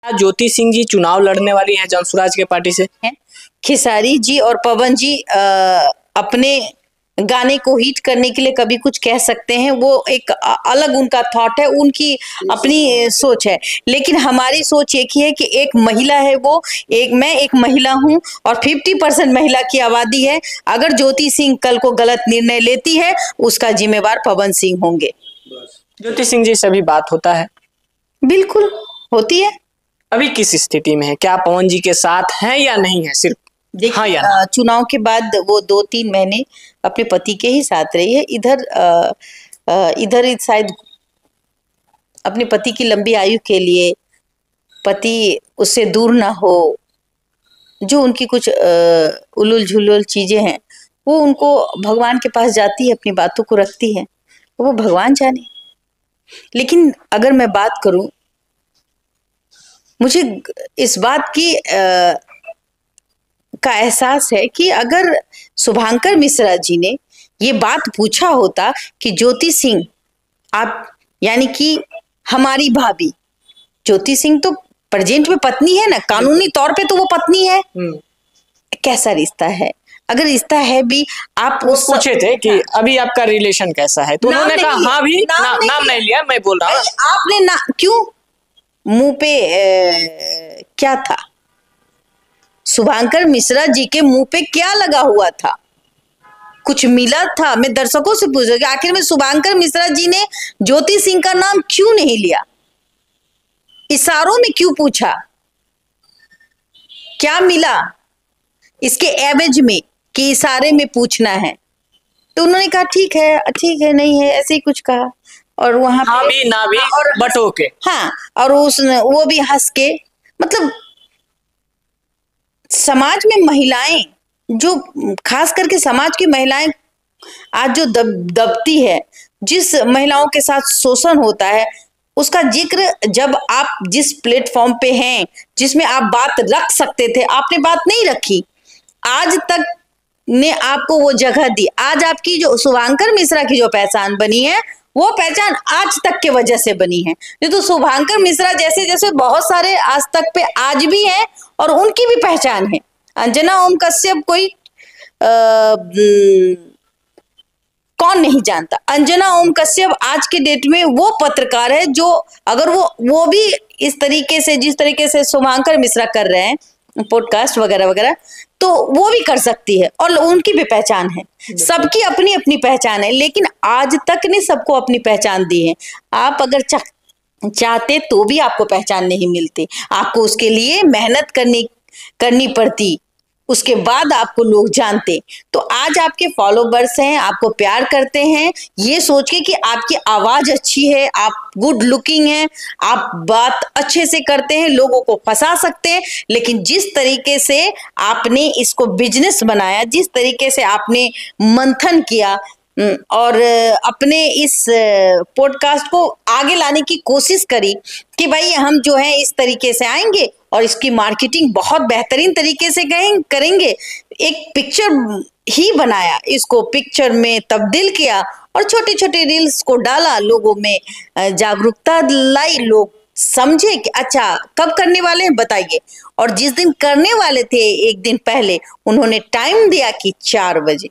ज्योति सिंह जी चुनाव लड़ने वाली हैं जनसुराज के पार्टी से? खेसारी जी और पवन जी अपने गाने को हिट करने के लिए कभी कुछ कह सकते हैं, वो एक अलग उनका थॉट है, उनकी अपनी सोच है। लेकिन हमारी सोच एक ही है कि एक महिला है, वो मैं एक महिला हूं और 50% महिला की आबादी है। अगर ज्योति सिंह कल को गलत निर्णय लेती है, उसका जिम्मेवार पवन सिंह होंगे। ज्योति सिंह जी से भी बात होता है? बिल्कुल होती है। अभी किस स्थिति में है? क्या पवन जी के साथ हैं या नहीं है? सिर्फ देखिए, चुनाव के बाद वो 2-3 महीने अपने पति के ही साथ रही है। इधर शायद अपने पति की लंबी आयु के लिए, पति उससे दूर ना हो, जो उनकी कुछ उलूल झुलूल चीजें हैं, वो उनको भगवान के पास जाती है, अपनी बातों को रखती है, वो भगवान जाने। लेकिन अगर मैं बात करूं, मुझे इस बात की का एहसास है कि अगर शुभांकर मिश्रा जी ने ये बात पूछा होता कि ज्योति सिंह आप, यानी कि हमारी भाभी, ज्योति सिंह तो प्रेजेंट में पत्नी है ना, कानूनी तौर पे तो वो पत्नी है, कैसा रिश्ता है? अगर रिश्ता है भी, आप उस पूछे थे कि अभी आपका रिलेशन कैसा है, तो उन्होंने कहा हाँ भी, नाम नहीं लिया, मैं बोल रहा हूँ। आपने ना क्यों मुंह पे क्या था? शुभांकर मिश्रा जी के मुंह पे क्या लगा हुआ था? कुछ मिला था? मैं दर्शकों से पूछ रही हूँ, आखिर में शुभांकर मिश्रा जी ने ज्योति सिंह का नाम क्यों नहीं लिया? इशारों में क्यों पूछा? क्या मिला इसके एवज में कि इशारे में पूछना है? तो उन्होंने कहा ठीक है, नहीं है, ऐसे ही कुछ कहा। और वहां हाँ भी ना भी और बटो के, हाँ, और वो भी हंस के, मतलब समाज में महिलाएं, जो खास करके समाज की महिलाएं आज जो दबती है, जिस महिलाओं के साथ शोषण होता है, उसका जिक्र जब आप जिस प्लेटफॉर्म पे हैं, जिसमें आप बात रख सकते थे, आपने बात नहीं रखी। आज तक ने आपको वो जगह दी। आज आपकी जो शुभांकर मिश्रा की जो पहचान बनी है, वो पहचान आज तक के वजह से बनी है। नहीं तो शुभांकर मिश्रा जैसे बहुत सारे आज तक पे आज भी हैं और उनकी भी पहचान है। अंजना ओम कश्यप कोई कौन नहीं जानता? अंजना ओम कश्यप आज के डेट में वो पत्रकार है जो, अगर वो भी इस तरीके से, जिस तरीके से शुभांकर मिश्रा कर रहे हैं पॉडकास्ट वगैरह वगैरह, तो वो भी कर सकती है और उनकी भी पहचान है। सबकी अपनी अपनी पहचान है, लेकिन आज तक ने सबको अपनी पहचान दी है। आप अगर चाहते तो भी आपको पहचान नहीं मिलती, आपको उसके लिए मेहनत करनी पड़ती, उसके बाद आपको लोग जानते। तो आज आपके फॉलोवर्स हैं, आपको प्यार करते हैं, ये सोच के कि आपकी आवाज अच्छी है, आप गुड लुकिंग हैं, आप बात अच्छे से करते हैं, लोगों को फंसा सकते हैं। लेकिन जिस तरीके से आपने इसको बिजनेस बनाया, जिस तरीके से आपने मंथन किया और अपने इस पॉडकास्ट को आगे लाने की कोशिश करी कि भाई हम जो है इस तरीके से आएंगे और इसकी मार्केटिंग बहुत बेहतरीन तरीके से करेंगे, एक पिक्चर ही बनाया, इसको पिक्चर में तब्दील किया और छोटे छोटे रील्स को डाला, लोगों में जागरूकता लाई, लोग समझे कि अच्छा कब करने वाले हैं बताइए। और जिस दिन करने वाले थे, एक दिन पहले उन्होंने टाइम दिया कि 4 बजे,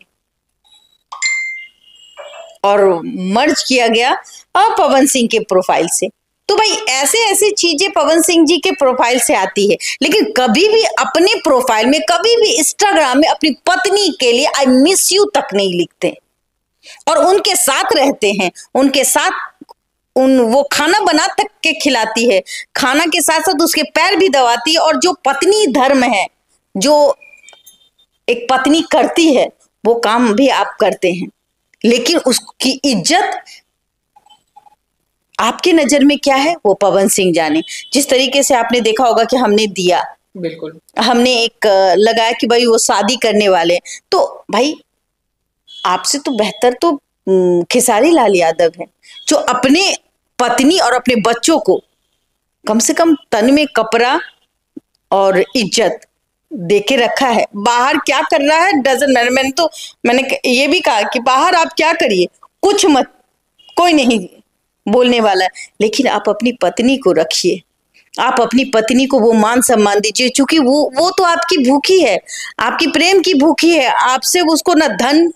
और मर्ज किया गया पवन सिंह के प्रोफाइल से। तो भाई ऐसे चीजें पवन सिंह जी के प्रोफाइल से आती है, लेकिन कभी भी अपने प्रोफाइल में, कभी भी इंस्टाग्राम में अपनी पत्नी के लिए आई मिस यू तक नहीं लिखते और उनके साथ रहते हैं, उनके साथ वो खाना बना तक के खिलाती है, खाना के साथ साथ उसके पैर भी दबाती है। और जो पत्नी धर्म है, जो एक पत्नी करती है, वो काम भी आप करते हैं, लेकिन उसकी इज्जत आपकी नजर में क्या है वो पवन सिंह जाने। जिस तरीके से आपने देखा होगा कि हमने दिया, बिल्कुल हमने एक लगाया कि भाई वो शादी करने वाले, तो भाई आपसे तो बेहतर तो खेसारी लाल यादव है, जो अपने पत्नी और अपने बच्चों को कम से कम तन में कपड़ा और इज्जत देके रखा है। बाहर क्या कर रहा है डजंट मैटर। मैंने ये भी कहा कि बाहर आप क्या करिए, कुछ मत, कोई नहीं बोलने वाला, लेकिन आप अपनी पत्नी को रखिए, आप अपनी पत्नी को वो मान सम्मान दीजिए, क्योंकि वो तो आपकी भूखी है, आपकी प्रेम की भूखी है। आपसे उसको ना धन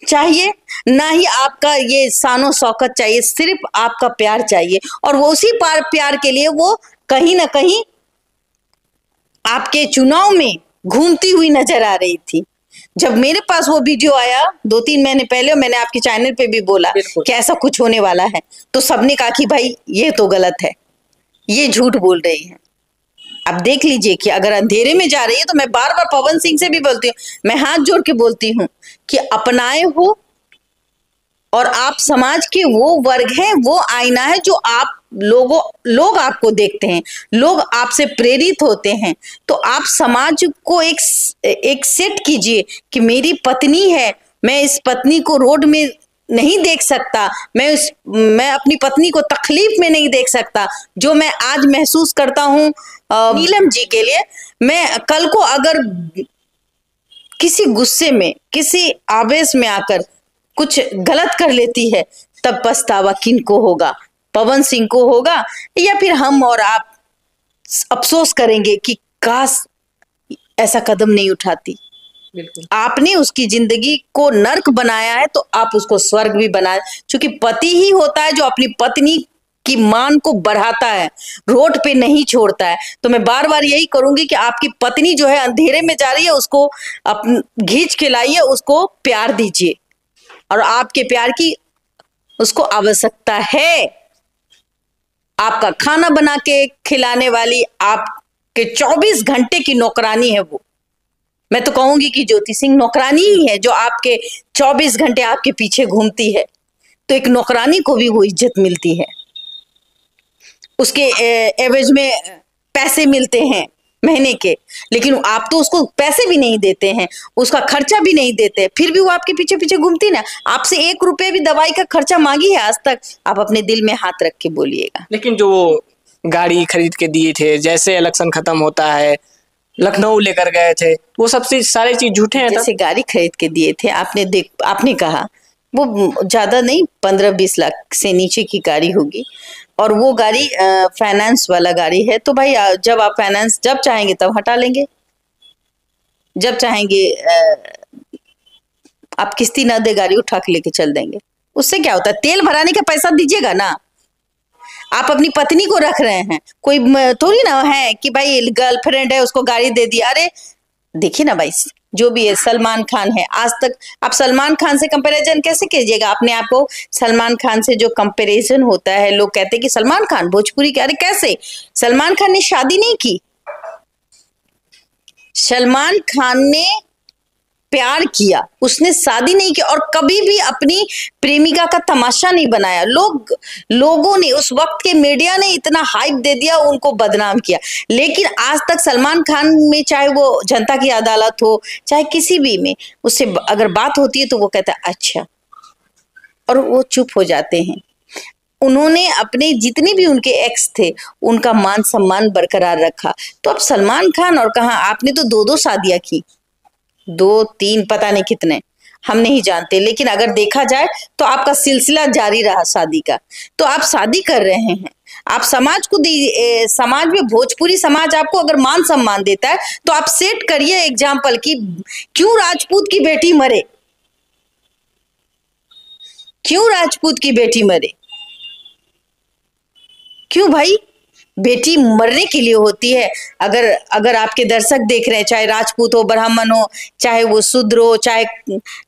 चाहिए, ना ही आपका ये शानो शौकत चाहिए, सिर्फ आपका प्यार चाहिए। और वो उसी प्यार के लिए वो कहीं ना कहीं आपके चुनाव में घूमती हुई नजर आ रही थी। जब मेरे पास वो वीडियो आया 2-3 महीने पहले, मैंने आपके चैनल पे भी बोला कि ऐसा कुछ होने वाला है, तो सबने कहा कि भाई ये तो गलत है, ये झूठ बोल रही है। अब देख लीजिए कि अगर अंधेरे में जा रही है, तो मैं बार बार पवन सिंह से भी बोलती हूँ, मैं हाथ जोड़ के बोलती हूँ कि अपनाए हो, और आप समाज के वो वर्ग हैं, वो आईना है जो आप लोग आपको देखते हैं, लोग आपसे प्रेरित होते हैं। तो आप समाज को एक सेट कीजिए कि मेरी पत्नी है, मैं इस पत्नी को रोड में नहीं देख सकता, मैं अपनी पत्नी को तकलीफ में नहीं देख सकता। जो मैं आज महसूस करता हूँ नीलम जी के लिए, मैं कल को अगर किसी गुस्से में, किसी आवेश में आकर कुछ गलत कर लेती है, तब पछतावा किनको होगा? पवन सिंह को होगा, या फिर हम और आप अफसोस करेंगे कि काश ऐसा कदम नहीं उठाती। आपने उसकी जिंदगी को नर्क बनाया है, तो आप उसको स्वर्ग भी बनाए, क्योंकि पति ही होता है जो अपनी पत्नी की मान को बढ़ाता है, रोड पे नहीं छोड़ता है। तो मैं बार बार यही करूंगी कि आपकी पत्नी जो है अंधेरे में जा रही है, उसको घींच के लाइए, उसको प्यार दीजिए, और आपके प्यार की उसको आवश्यकता है। आपका खाना बना के खिलाने वाली, आपके 24 घंटे की नौकरानी है वो। मैं तो कहूंगी कि ज्योति सिंह नौकरानी ही है, जो आपके 24 घंटे आपके पीछे घूमती है। तो एक नौकरानी को भी वो इज्जत मिलती है, उसके एवज में पैसे मिलते हैं महीने के, लेकिन आप तो उसको पैसे भी नहीं देते हैं, उसका खर्चा भी नहीं देते, फिर भी वो आपके पीछे पीछे घूमती ना। आपसे 1 रुपए भी दवाई का खर्चा मांगी है आज तक? आप अपने दिल में हाथ रख के बोलिएगा। लेकिन जो गाड़ी खरीद के दिए थे, जैसे इलेक्शन खत्म होता है लखनऊ लेकर गए थे, वो सबसे सारी चीज झूठे हैं। जैसे गाड़ी खरीद के दिए थे, आपने कहा वो ज्यादा नहीं, 15-20 लाख से नीचे की गाड़ी होगी, और वो गाड़ी फाइनेंस वाला गाड़ी है। तो भाई जब आप फाइनेंस जब चाहेंगे तब हटा लेंगे, जब चाहेंगे आप किस्ती ना दे गाड़ी उठा के लेके चल देंगे। उससे क्या होता है? तेल भराने का पैसा दीजिएगा ना। आप अपनी पत्नी को रख रहे हैं, कोई थोड़ी ना है कि भाई गर्लफ्रेंड है उसको गाड़ी दे दी। अरे देखिए ना भाई, जो भी है, सलमान खान है, आज तक आप सलमान खान से कंपैरिजन कैसे कीजिएगा? अपने आप को सलमान खान से जो कंपैरिजन होता है, लोग कहते हैं कि सलमान खान भोजपुरी के। अरे कैसे? सलमान खान ने शादी नहीं की, सलमान खान ने प्यार किया, उसने शादी नहीं की, और कभी भी अपनी प्रेमिका का तमाशा नहीं बनाया। लोगों ने उस वक्त के मीडिया ने इतना हाइप दे दिया, उनको बदनाम किया। लेकिन आज तक सलमान खान में, चाहे वो जनता की अदालत हो, चाहे किसी भी में, उससे अगर बात होती है तो वो कहता है अच्छा, और वो चुप हो जाते हैं। उन्होंने अपने जितने भी उनके एक्स थे, उनका मान सम्मान बरकरार रखा। तो अब सलमान खान, और कहा आपने तो 2-2 शादियां की, 2-3 पता नहीं कितने, हम नहीं जानते, लेकिन अगर देखा जाए तो आपका सिलसिला जारी रहा शादी का। तो आप शादी कर रहे हैं, आप समाज को समाज में, भोजपुरी समाज आपको अगर मान सम्मान देता है, तो आप सेट करिए एग्जाम्पल की। क्यों राजपूत की बेटी मरे? क्यों राजपूत की बेटी मरे? क्यों भाई? बेटी मरने के लिए होती है। अगर आपके दर्शक देख रहे हैं, चाहे राजपूत हो, ब्राह्मण हो, चाहे वो शूद्र हो, चाहे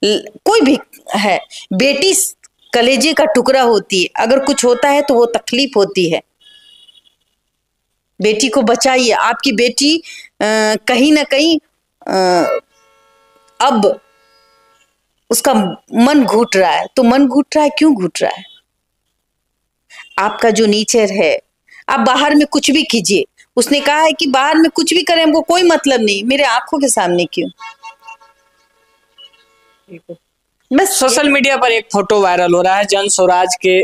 कोई भी है, बेटी कलेजे का टुकड़ा होती है। अगर कुछ होता है तो वो तकलीफ होती है। बेटी को बचाइए। आपकी बेटी कहीं ना कहीं अब उसका मन घुट रहा है। तो मन घुट रहा है, क्यों घुट रहा है? आपका जो नेचर है, आप बाहर में कुछ भी कीजिए। उसने कहा है कि बाहर में कुछ भी करें, हमको कोई मतलब नहीं, मेरे आंखों के सामने क्यों? बस सोशल मीडिया पर एक फोटो वायरल हो रहा है, जन स्वराज के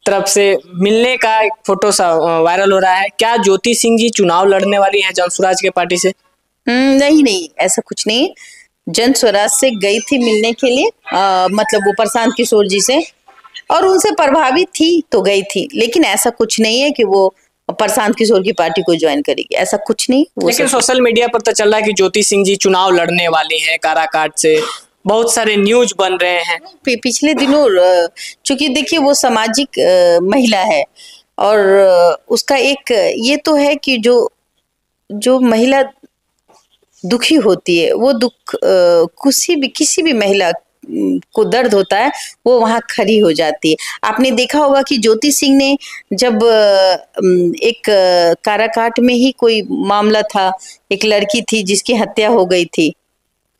तरफ से मिलने का एक फोटो सा वायरल हो रहा है। क्या ज्योति सिंह जी चुनाव लड़ने वाली है जन स्वराज के पार्टी से? नहीं, ऐसा कुछ नहीं। जन स्वराज से गई थी मिलने के लिए, मतलब वो प्रशांत किशोर जी से, और उनसे प्रभावित थी तो गई थी, लेकिन ऐसा कुछ नहीं है कि वो प्रशांत किशोर की पार्टी को ज्वाइन करेगी, ऐसा कुछ नहीं। लेकिन सोशल मीडिया पर तो चल रहा है कि ज्योति सिंह जी चुनाव लड़ने वाली हैं काराकाट से, बहुत सारे न्यूज बन रहे हैं। पिछले दिनों चूंकि देखिए वो सामाजिक महिला है और उसका एक ये तो है कि जो महिला दुखी होती है वो दुख किसी भी महिला को दर्द होता है वो वहां खड़ी हो जाती है। आपने देखा होगा कि ज्योति सिंह ने जब एक काराकाट में ही कोई मामला था, एक लड़की थी जिसकी हत्या हो गई थी,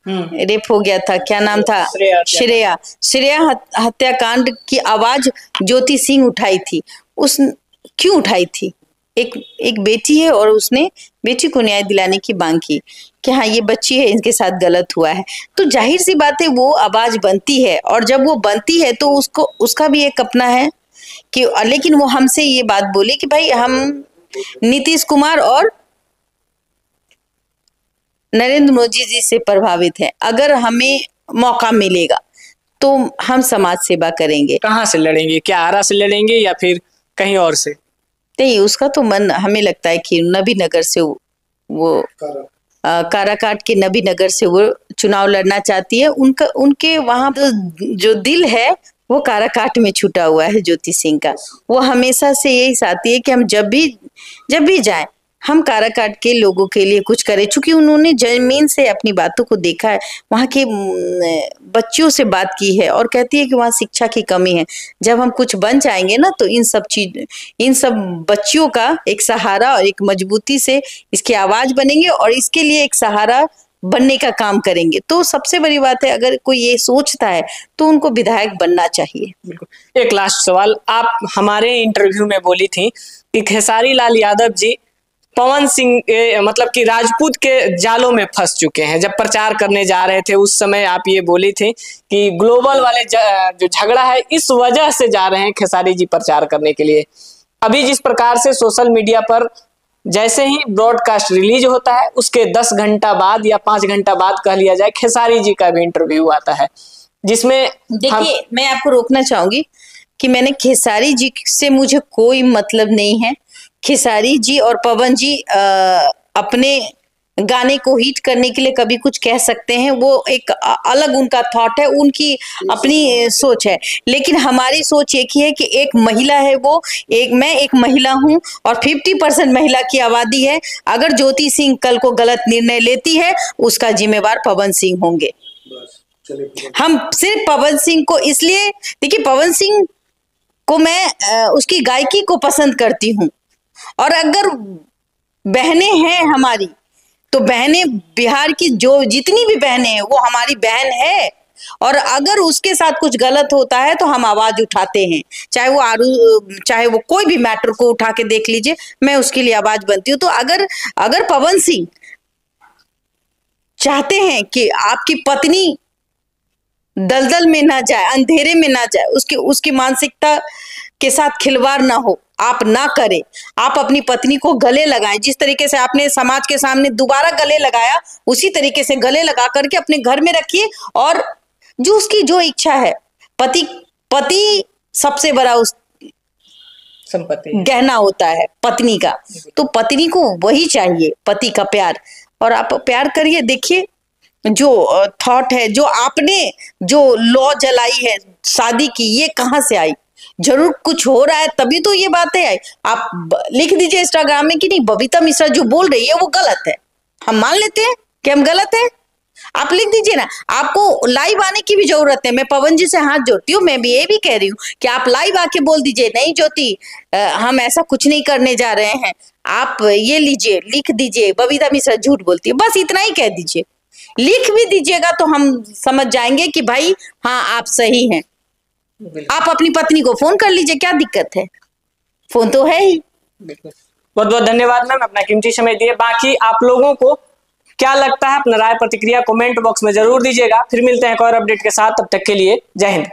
रेप हो गया था, क्या नाम था, श्रेया हत्याकांड की आवाज ज्योति सिंह उठाई थी। क्यों उठाई थी? एक बेटी है और उसने बेटी को न्याय दिलाने की मांग की कि हाँ ये बच्ची है, इनके साथ गलत हुआ है। तो जाहिर सी बात है वो आवाज बनती है और जब वो बनती है तो उसका भी एक अपना है कि, लेकिन वो हमसे ये बात बोली कि भाई हम नीतीश कुमार और नरेंद्र मोदी जी से प्रभावित हैं, अगर हमें मौका मिलेगा तो हम समाज सेवा करेंगे। कहाँ से लड़ेंगे? क्या आरा से लड़ेंगे या फिर कहीं और से? नहीं, उसका तो मन हमें लगता है कि नबीनगर से वो काराकाट के नबीनगर से वो चुनाव लड़ना चाहती है। उनके वहां जो दिल है वो काराकाट में छुटा हुआ है ज्योति सिंह का। वो हमेशा से यही चाहती है कि हम जब भी जाएं हम काराकाट के लोगों के लिए कुछ करें, चूंकि उन्होंने जमीन से अपनी बातों को देखा है, वहाँ के बच्चियों से बात की है और कहती है कि वहाँ शिक्षा की कमी है। जब हम कुछ बन जाएंगे ना तो इन सब बच्चियों का एक सहारा और एक मजबूती से इसकी आवाज बनेंगे और इसके लिए एक सहारा बनने का काम करेंगे। तो सबसे बड़ी बात है, अगर कोई ये सोचता है तो उनको विधायक बनना चाहिए। बिल्कुल। एक लास्ट सवाल, आप हमारे इंटरव्यू में बोली थी कि खेसारी लाल यादव जी पवन सिंह मतलब कि राजपूत के जालों में फंस चुके हैं। जब प्रचार करने जा रहे थे उस समय आप ये बोली थी कि ग्लोबल वाले जो झगड़ा है इस वजह से जा रहे हैं खेसारी जी प्रचार करने के लिए। अभी जिस प्रकार से सोशल मीडिया पर जैसे ही ब्रॉडकास्ट रिलीज होता है उसके 10 घंटा बाद या 5 घंटा बाद कह लिया जाए खेसारी जी का भी इंटरव्यू आता है, जिसमें देखिए मैं आपको रोकना चाहूंगी कि मैंने खेसारी जी से मुझे कोई मतलब नहीं है। खेसारी जी और पवन जी अपने गाने को हिट करने के लिए कभी कुछ कह सकते हैं, वो एक अलग उनका थॉट है, उनकी अपनी सोच है। लेकिन हमारी सोच एक ही है कि एक महिला है मैं एक महिला हूं और 50% महिला की आबादी है। अगर ज्योति सिंह कल को गलत निर्णय लेती है उसका जिम्मेवार पवन सिंह होंगे। हम सिर्फ पवन सिंह को इसलिए, देखिए पवन सिंह को मैं उसकी गायकी को पसंद करती हूँ और अगर बहनें हैं हमारी तो बहनें बिहार की जो जितनी भी बहनें हैं वो हमारी बहन है और अगर उसके साथ कुछ गलत होता है तो हम आवाज उठाते हैं, चाहे वो कोई भी मैटर को उठा के देख लीजिए, मैं उसके लिए आवाज बनती हूँ। तो अगर पवन सिंह चाहते हैं कि आपकी पत्नी दलदल में ना जाए, अंधेरे में ना जाए, उसकी मानसिकता के साथ खिलवाड़ ना हो, आप ना करें, आप अपनी पत्नी को गले लगाएं। जिस तरीके से आपने समाज के सामने दोबारा गले लगाया उसी तरीके से गले लगा करके अपने घर में रखिए और जो उसकी जो इच्छा है, पति सबसे बड़ा उस संपत्ति गहना होता है पत्नी का, तो पत्नी को वही चाहिए, पति का प्यार, और आप प्यार करिए। देखिए जो थॉट है, जो आपने जो लॉ जलाई है शादी की, ये कहाँ से आई? जरूर कुछ हो रहा है तभी तो ये बातें आई। आप लिख दीजिए इंस्टाग्राम में कि नहीं बबीता मिश्रा जो बोल रही है वो गलत है, हम मान लेते हैं कि हम गलत है, आप लिख दीजिए ना। आपको लाइव आने की भी जरूरत है, मैं पवन जी से हाथ जोड़ती हूँ, मैं भी ये भी कह रही हूँ कि आप लाइव आके बोल दीजिए नहीं ज्योति हम ऐसा कुछ नहीं करने जा रहे हैं, आप ये लीजिए, लिख दीजिए बबीता मिश्रा झूठ बोलती है, बस इतना ही कह दीजिए। लिख भी दीजिएगा तो हम समझ जाएंगे कि भाई हाँ आप सही हैं। आप अपनी पत्नी को फोन कर लीजिए, क्या दिक्कत है, फोन तो है ही। बहुत बहुत धन्यवाद मैम, अपना कीमती समय दिए। बाकी आप लोगों को क्या लगता है अपना राय प्रतिक्रिया कमेंट बॉक्स में जरूर दीजिएगा। फिर मिलते हैं एक और अपडेट के साथ, तब तक के लिए जय हिंद।